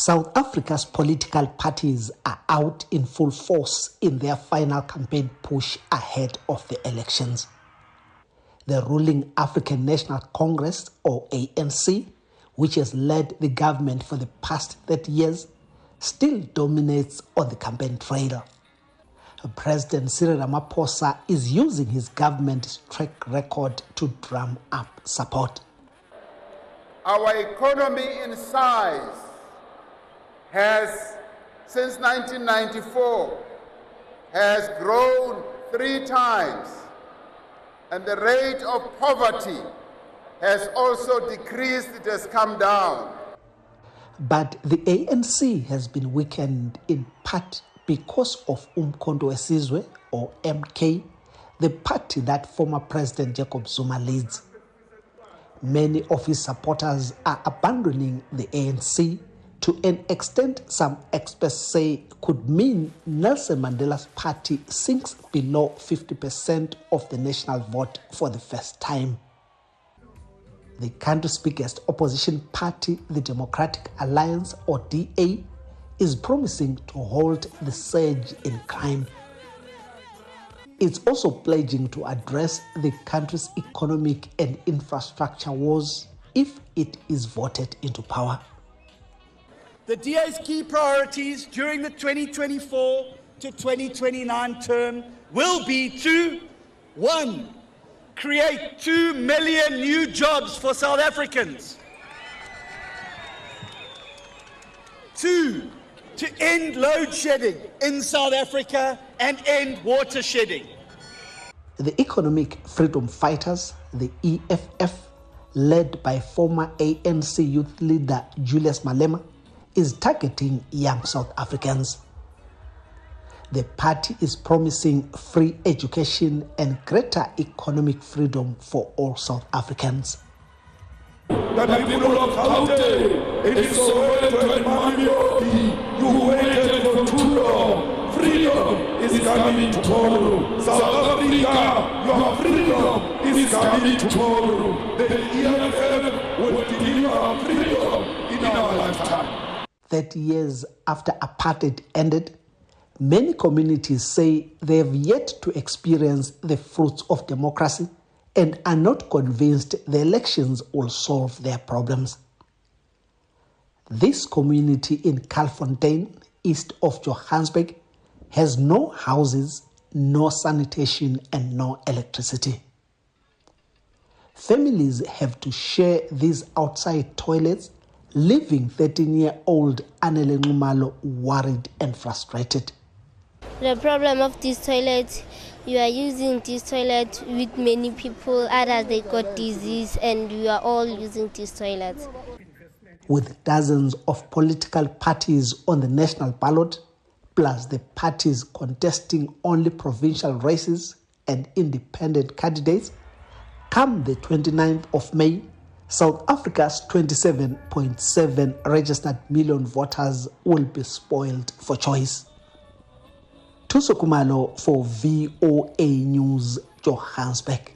South Africa's political parties are out in full force in their final campaign push ahead of the elections. The ruling African National Congress, or ANC, which has led the government for the past 30 years, still dominates on the campaign trail. President Cyril Ramaphosa is using his government's track record to drum up support. Our economy in size has, since 1994, has grown 3 times, and the rate of poverty has also decreased, it has come down. But the ANC has been weakened in part because of Umkhonto weSizwe, or MK, the party that former President Jacob Zuma leads. Many of his supporters are abandoning the ANC to an extent some experts say could mean Nelson Mandela's party sinks below 50% of the national vote for the first time. The country's biggest opposition party, the Democratic Alliance, or DA, is promising to halt the surge in crime. It's also pledging to address the country's economic and infrastructure woes if it is voted into power. The DA's key priorities during the 2024 to 2029 term will be to, 1, create 2 million new jobs for South Africans. 2, to end load shedding in South Africa and end water shedding. The Economic Freedom Fighters, the EFF, led by former ANC youth leader Julius Malema, is targeting young South Africans. The party is promising free education and greater economic freedom for all South Africans. The people of Gauteng, it is Soweto and Mamelodi, you waited for too long. Freedom is coming tomorrow. South Africa, your freedom is coming tomorrow. The EFF will deliver freedom in our lifetime. 30 years after apartheid ended, many communities say they have yet to experience the fruits of democracy and are not convinced the elections will solve their problems. This community in Calfontein, east of Johannesburg, has no houses, no sanitation, and no electricity. Families have to share these outside toilets, leaving 13-year-old Anele Khumalo worried and frustrated. The problem of these toilets, you are using this toilet with many people, others they got disease, and we are all using these toilets. With dozens of political parties on the national ballot, plus the parties contesting only provincial races and independent candidates, come the 29th of May, South Africa's 27.7 registered million voters will be spoiled for choice. Thuso Khumalo for VOA News, Johannesburg.